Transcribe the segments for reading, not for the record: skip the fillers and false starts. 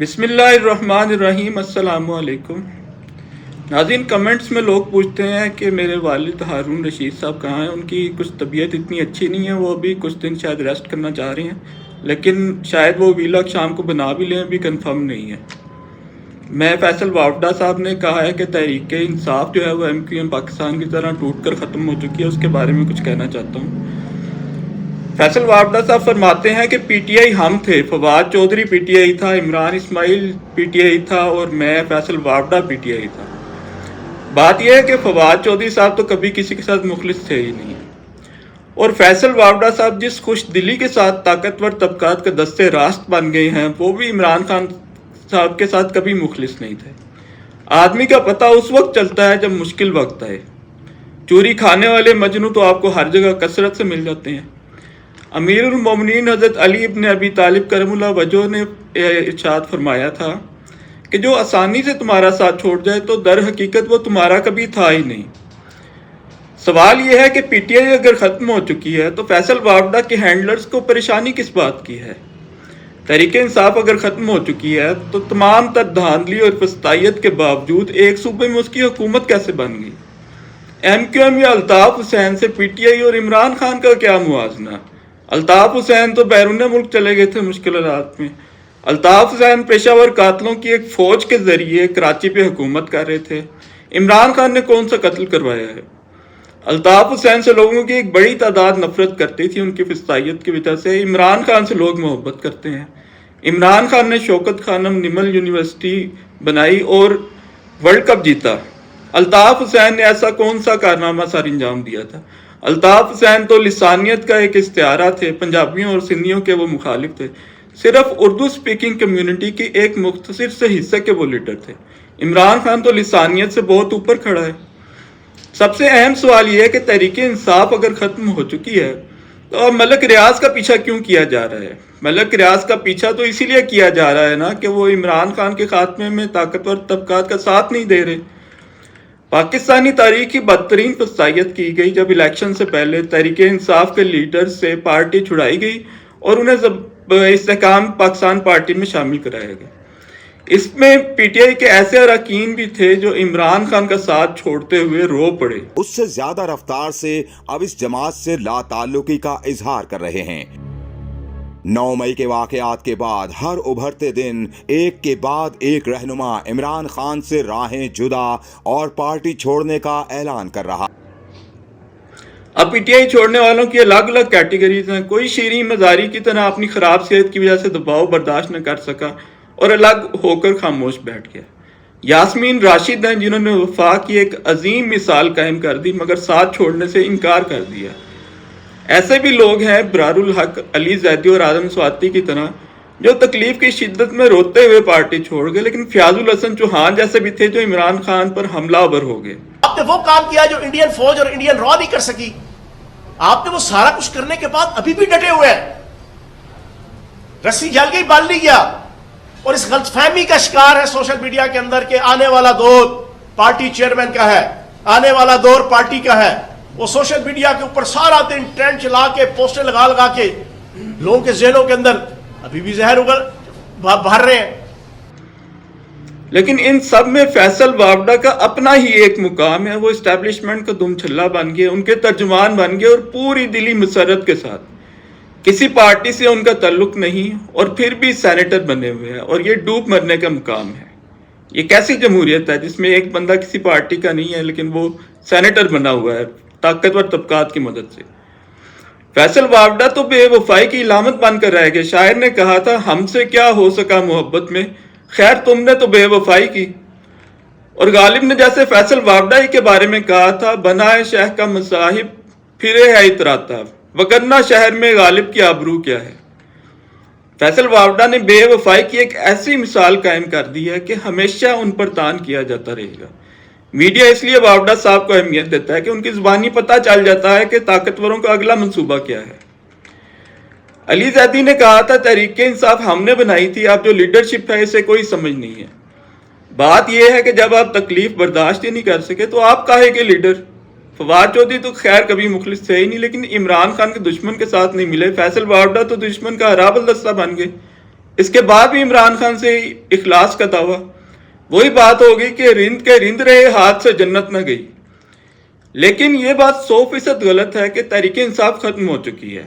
بسم اللہ الرحمن الرحیم۔ السلام علیکم ناظرین، کمنٹس میں لوگ پوچھتے ہیں کہ میرے والد ہارون رشید صاحب کہاں ہیں، ان کی کچھ طبیعت اتنی اچھی نہیں ہے، وہ ابھی کچھ دن شاید ریسٹ کرنا چاہ رہے ہیں، لیکن شاید وہ ویلاگ شام کو بنا بھی لیں، ابھی کنفرم نہیں ہے۔ میں فیصل وافدہ صاحب نے کہا ہے کہ تحریک انصاف جو ہے وہ MQM پاکستان کی طرح ٹوٹ کر ختم ہو چکی ہے، اس کے بارے میں کچھ کہنا چاہتا ہوں۔ فیصل وافدہ صاحب فرماتے ہیں کہ PTI ہم تھے، فواد چودھری PTI تھا، عمران اسماعیل PTI تھا اور میں فیصل وافدہ PTI تھا۔ بات یہ ہے کہ فواد چودھری صاحب تو کبھی کسی کے ساتھ مخلص تھے ہی نہیں، اور فیصل وافدہ صاحب جس خوش دلی کے ساتھ طاقتور طبقات کے دستے راست بن گئے ہیں، وہ بھی عمران خان صاحب کے ساتھ کبھی مخلص نہیں تھے۔ آدمی کا پتہ اس وقت چلتا ہے جب مشکل وقت آئے۔ چوری کھانے والے مجنوں تو آپ کو ہر جگہ کثرت سے مل جاتے ہیں۔ امیر المومنین حضرت علی ابن ابی طالب کرم اللہ وجہہ نے ارشاد فرمایا تھا کہ جو آسانی سے تمہارا ساتھ چھوڑ جائے تو در حقیقت وہ تمہارا کبھی تھا ہی نہیں۔ سوال یہ ہے کہ PTI اگر ختم ہو چکی ہے تو فیصل وافدہ کے ہینڈلرز کو پریشانی کس بات کی ہے؟ تحریک انصاف اگر ختم ہو چکی ہے تو تمام تر دھاندلی اور فسطائیت کے باوجود ایک صوبے میں اس کی حکومت کیسے بن گئی؟ MQM یا الطاف حسین سے PTI اور عمران خان کا کیا موازنہ؟ الطاف حسین تو بیرون ملک چلے گئے تھے مشکل حالات میں۔ الطاف حسین پیشہ ور قاتلوں کی ایک فوج کے ذریعے کراچی پہ حکومت کر رہے تھے۔ عمران خان نے کون سا قتل کروایا ہے؟ الطاف حسین سے لوگوں کی ایک بڑی تعداد نفرت کرتی تھی، ان کی فسطائیت کی وجہ سے۔ عمران خان سے لوگ محبت کرتے ہیں۔ عمران خان نے شوکت خانم نمل یونیورسٹی بنائی اور ورلڈ کپ جیتا۔ الطاف حسین نے ایسا کون سا کارنامہ سر انجام دیا تھا؟ الطاف حسین تو لسانیت کا ایک استعارہ تھے، پنجابیوں اور سندھیوں کے وہ مخالف تھے، صرف اردو سپیکنگ کمیونٹی کے ایک مختصر سے حصے کے وہ لیڈر تھے۔ عمران خان تو لسانیت سے بہت اوپر کھڑا ہے۔ سب سے اہم سوال یہ ہے کہ تحریک انصاف اگر ختم ہو چکی ہے تو اب ملک ریاض کا پیچھا کیوں کیا جا رہا ہے؟ ملک ریاض کا پیچھا تو اسی لیے کیا جا رہا ہے نا کہ وہ عمران خان کے خاتمے میں طاقتور طبقات کا ساتھ نہیں دے رہے۔ پاکستانی تاریخ کی بدترین فسطائیت کی گئی جب الیکشن سے پہلے تحریک انصاف کے لیڈر سے پارٹی چھڑائی گئی اور انہیں استحکام پاکستان پارٹی میں شامل کرایا گیا۔ اس میں PTI کے ایسے اراکین بھی تھے جو عمران خان کا ساتھ چھوڑتے ہوئے رو پڑے۔ اس سے زیادہ رفتار سے اب اس جماعت سے لا تعلقی کا اظہار کر رہے ہیں۔ 9 مئی کے واقعات کے بعد ہر ابھرتے دن ایک کے بعد ایک رہنما عمران خان سے راہیں جدا اور پارٹی چھوڑنے کا اعلان کر رہا۔ اب PTI چھوڑنے والوں کی الگ الگ کیٹیگریز ہیں۔ کوئی شیریں مزاری کی طرح اپنی خراب صحت کی وجہ سے دباؤ برداشت نہ کر سکا اور الگ ہو کر خاموش بیٹھ گیا۔ یاسمین راشد ہیں جنہوں نے وفا کی ایک عظیم مثال قائم کر دی مگر ساتھ چھوڑنے سے انکار کر دیا۔ ایسے بھی لوگ ہیں برار الحق علی زیدی اور آدم سواتی کی طرح جو تکلیف کی شدت میں روتے ہوئے پارٹی چھوڑ گئے، لیکن فیاض الحسن چوہان جیسے بھی تھے جو عمران خان پر حملہ آور ہو گئے۔ آپ نے وہ کام کیا جو انڈین فوج اور انڈین را نہیں کر سکی۔ آپ نے وہ سارا کچھ کرنے کے بعد ابھی بھی ڈٹے ہوئے ہیں۔ رسی جل گئی بال نہیں گیا، اور اس غلط فہمی کا شکار ہے سوشل میڈیا کے اندر کہ آنے والا دور پارٹی چیئرمین کا ہے، آنے والا دور پارٹی کا ہے۔ وہ سوشل میڈیا کے اوپر سارا دن ٹرینڈ چلا کے پوسٹر لگا کے لوگوں کے ذہنوں کے اندر ابھی بھی زہر بھر رہے ہیں۔ لیکن ان سب میں فیصل وافدہ کا اپنا ہی ایک مقام ہے، وہ اسٹیبلشمنٹ کا دم چھلا بن گئے، ان کے ترجمان بن گئے اور پوری دلی مسرت کے ساتھ۔ کسی پارٹی سے ان کا تعلق نہیں اور پھر بھی سینیٹر بنے ہوئے ہیں، اور یہ ڈوب مرنے کا مقام ہے۔ یہ کیسی جمہوریت ہے جس میں ایک بندہ کسی پارٹی کا نہیں ہے لیکن وہ سینیٹر بنا ہوا ہے طاقتور طبقات کی مدد سے؟ فیصل وافدہ تو بے وفائی کی علامت بن کر رہ گئے۔ شاعر نے کہا تھا ہم سے کیا ہو سکا محبت میں، خیر تم نے تو بے وفائی کی۔ اور غالب نے جیسے فیصل وافدہ ہی کے بارے میں کہا تھا بنائے شہر کا مصاحب پھرے ہے اتراتا، وگرنہ شہر میں غالب کی آبرو کیا ہے۔ فیصل وافدہ نے بے وفائی کی ایک ایسی مثال قائم کر دی ہے کہ ہمیشہ ان پر تان کیا جاتا رہے گا۔ میڈیا اس لیے وافدہ صاحب کو اہمیت دیتا ہے کہ ان کی زبانی پتہ چل جاتا ہے کہ طاقتوروں کا اگلا منصوبہ کیا ہے۔ علی زیدی نے کہا تھا تحریک انصاف ہم نے بنائی تھی، اب جو لیڈرشپ ہے اسے کوئی سمجھ نہیں ہے۔ بات یہ ہے کہ جب آپ تکلیف برداشت ہی نہیں کر سکے تو آپ کاہے کے لیڈر؟ فواد چودھری تو خیر کبھی مخلص تھے ہی نہیں، لیکن عمران خان کے دشمن کے ساتھ نہیں ملے۔ فیصل وافدہ تو دشمن کا ہرابل دستہ بن گئے۔ اس کے بعد بھی عمران خان سے اخلاص کا دعویٰ، وہی بات ہوگی کہ رند کے رند رہے ہاتھ سے جنت نہ گئی۔ لیکن یہ بات 100% غلط ہے کہ تحریک انصاف ختم ہو چکی ہے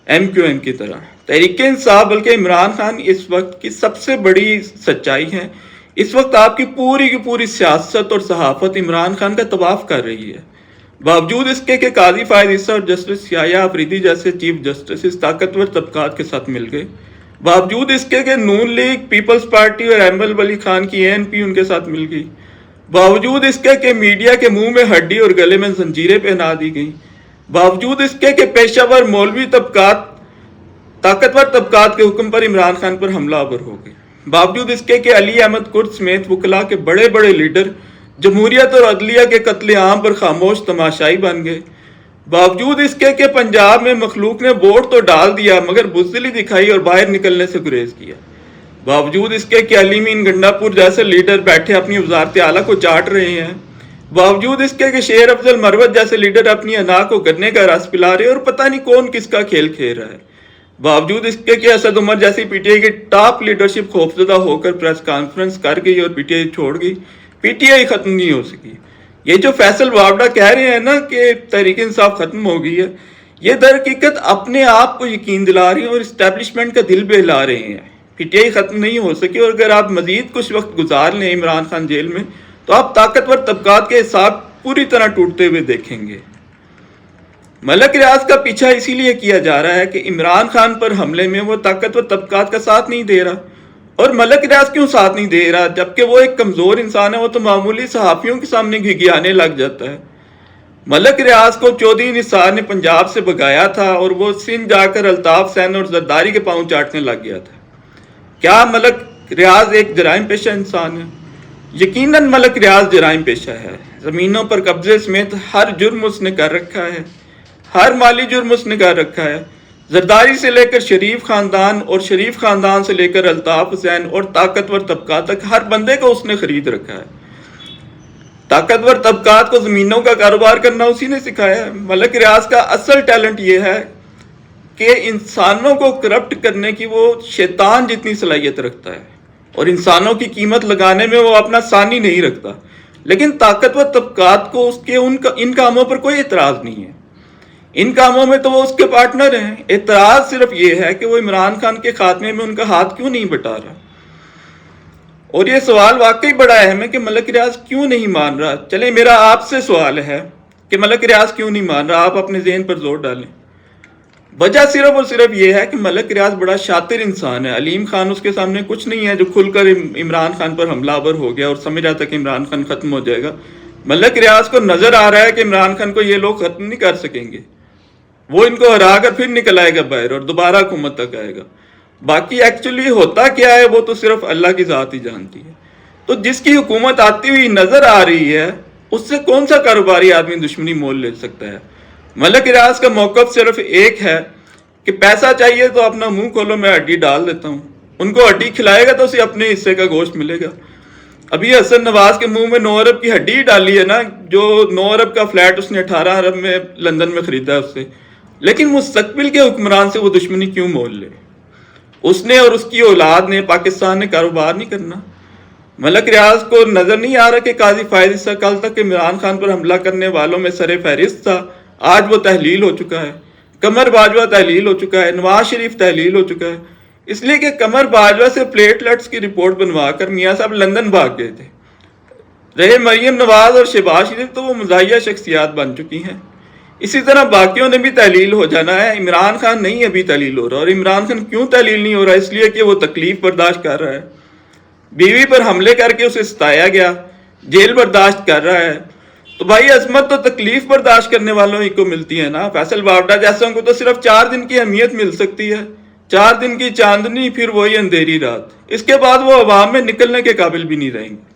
ایم کیو ایم کی طرح۔ تحریک انصاف بلکہ عمران خان اس وقت کی سب سے بڑی سچائی ہے۔ اس وقت آپ کی پوری سیاست اور صحافت عمران خان کا طواف کر رہی ہے، باوجود اس کے کہ قاضی فائز عیسیٰ اور جسٹس یحییٰ آفریدی جیسے چیف جسٹس اس طاقتور طبقات کے ساتھ مل گئے، باوجود اس کے کہ نون لیگ، پیپلز پارٹی اور احمد ولی خان کی ANP ان کے ساتھ مل گئی، باوجود اس کے کہ میڈیا کے منہ میں ہڈی اور گلے میں زنجیریں پہنا دی گئیں، باوجود اس کے کہ پیشہ ور مولوی طبقات طاقتور طبقات کے حکم پر عمران خان پر حملہ آور ہو گئے، باوجود اس کے کہ علی احمد کرد سمیت وکلاء کے بڑے لیڈر جمہوریت اور عدلیہ کے قتل عام پر خاموش تماشائی بن گئے، باوجود اس کے کہ پنجاب میں مخلوق نے ووٹ تو ڈال دیا مگر بزدلی دکھائی اور باہر نکلنے سے گریز کیا، باوجود اس کے کہ علی مین گنڈا پور جیسے لیڈر بیٹھے اپنی وزارت اعلیٰ کو چاٹ رہے ہیں، باوجود اس کے کہ شیر افضل مروت جیسے لیڈر اپنی انا کو گنے کا رس پلا رہے اور پتہ نہیں کون کس کا کھیل کھیل رہا ہے، باوجود اس کے کہ اسد عمر جیسی PTI کی ٹاپ لیڈرشپ خوفزدہ ہو کر پریس کانفرنس کر گئی اور PTI چھوڑ گئی، PTI ختم نہیں ہو سکی۔ یہ جو فیصل وابڈہ کہہ رہے ہیں نا کہ تحریک انصاف ختم ہو گئی ہے، یہ در حقیقت اپنے آپ کو یقین دلا رہے ہیں اور اسٹیبلشمنٹ کا دل بہلا رہے ہیں۔ PTI ختم نہیں ہو سکی اور اگر آپ مزید کچھ وقت گزار لیں عمران خان جیل میں تو آپ طاقتور طبقات کے حساب پوری طرح ٹوٹتے ہوئے دیکھیں گے۔ ملک ریاض کا پیچھا اسی لیے کیا جا رہا ہے کہ عمران خان پر حملے میں وہ طاقتور طبقات کا ساتھ نہیں دے رہا، اور ملک ریاض کیوں ساتھ نہیں دے رہا جبکہ وہ ایک کمزور انسان ہے، وہ تو معمولی صحافیوں کے سامنے گھگیانے لگ جاتا ہے۔ ملک ریاض کو چودھری نثار نے پنجاب سے بھگایا تھا اور وہ سندھ جا کر الطاف حسین اور زرداری کے پاؤں چاٹنے لگ گیا تھا۔ کیا ملک ریاض ایک جرائم پیشہ انسان ہے؟ یقیناً ملک ریاض جرائم پیشہ ہے۔ زمینوں پر قبضے سمیت ہر جرم اس نے کر رکھا ہے، ہر مالی جرم اس نے کر رکھا ہے۔ زرداری سے لے کر شریف خاندان اور شریف خاندان سے لے کر الطاف حسین اور طاقتور طبقات تک ہر بندے کو اس نے خرید رکھا ہے۔ طاقتور طبقات کو زمینوں کا کاروبار کرنا اسی نے سکھایا ہے۔ ملک ریاض کا اصل ٹیلنٹ یہ ہے کہ انسانوں کو کرپٹ کرنے کی وہ شیطان جتنی صلاحیت رکھتا ہے، اور انسانوں کی قیمت لگانے میں وہ اپنا ثانی نہیں رکھتا، لیکن طاقتور طبقات کو اس کے ان کاموں پر کوئی اعتراض نہیں ہے۔ ان کاموں میں تو وہ اس کے پارٹنر ہیں۔ اعتراض صرف یہ ہے کہ وہ عمران خان کے خاتمے میں ان کا ہاتھ کیوں نہیں بٹا رہا، اور یہ سوال واقعی بڑا اہم ہے کہ ملک ریاض کیوں نہیں مان رہا۔ چلیں میرا آپ سے سوال ہے کہ ملک ریاض کیوں نہیں مان رہا، آپ اپنے ذہن پر زور ڈالیں۔ وجہ صرف اور صرف یہ ہے کہ ملک ریاض بڑا شاطر انسان ہے۔ علیم خان اس کے سامنے کچھ نہیں ہے جو کھل کر عمران خان پر حملہ آور ہو گیا اور سمجھ رہا تھا کہ عمران خان ختم ہو جائے گا۔ ملک ریاض کو نظر آ رہا ہے کہ عمران خان کو یہ لوگ ختم نہیں کر سکیں گے، وہ ان کو ہرا کر پھر نکل آئے گا باہر اور دوبارہ حکومت تک آئے گا۔ باقی ایکچولی ہوتا کیا ہے وہ تو صرف اللہ کی ذات ہی جانتی ہے۔ تو جس کی حکومت آتی ہوئی نظر آ رہی ہے اس سے کون سا کاروباری آدمی دشمنی مول لے سکتا ہے؟ ملک ریاض کا موقف صرف ایک ہے کہ پیسہ چاہیے تو اپنا منہ کھولو، میں ہڈی ڈال دیتا ہوں۔ ان کو ہڈی کھلائے گا تو اسے اپنے حصے کا گوشت ملے گا۔ ابھی حسن نواز کے منہ میں 9 ارب کی ہڈی ڈالی ہے نا، جو 9 ارب کا فلیٹ اس نے 18 ارب میں لندن میں خریدا ہے اس سے، لیکن مستقبل کے حکمران سے وہ دشمنی کیوں مول لے؟ اس نے اور اس کی اولاد نے پاکستان نے کاروبار نہیں کرنا؟ ملک ریاض کو نظر نہیں آ رہا کہ قاضی فائز عیسیٰ کل تک عمران خان پر حملہ کرنے والوں میں سر فہرست تھا، آج وہ تحلیل ہو چکا ہے۔ قمر باجوہ تحلیل ہو چکا ہے، نواز شریف تحلیل ہو چکا ہے، اس لیے کہ قمر باجوہ سے پلیٹلیٹس کی رپورٹ بنوا کر میاں صاحب لندن بھاگ گئے تھے۔ رہے مریم نواز اور شہباز شریف تو وہ مزاحیہ شخصیات بن چکی ہیں۔ اسی طرح باقیوں نے بھی تحلیل ہو جانا ہے۔ عمران خان نہیں ابھی تحلیل ہو رہا، اور عمران خان کیوں تحلیل نہیں ہو رہا؟ اس لیے کہ وہ تکلیف برداشت کر رہا ہے، بیوی پر حملے کر کے اسے ستایا گیا، جیل برداشت کر رہا ہے۔ تو بھائی عظمت تو تکلیف برداشت کرنے والوں ہی کو ملتی ہے نا۔ فیصل وابڈہ جیسوں کو تو صرف 4 دن کی اہمیت مل سکتی ہے، 4 دن کی چاندنی، پھر وہی اندھیری رات، اس کے بعد وہ عوام میں نکلنے کے قابل بھی نہیں رہیں گے۔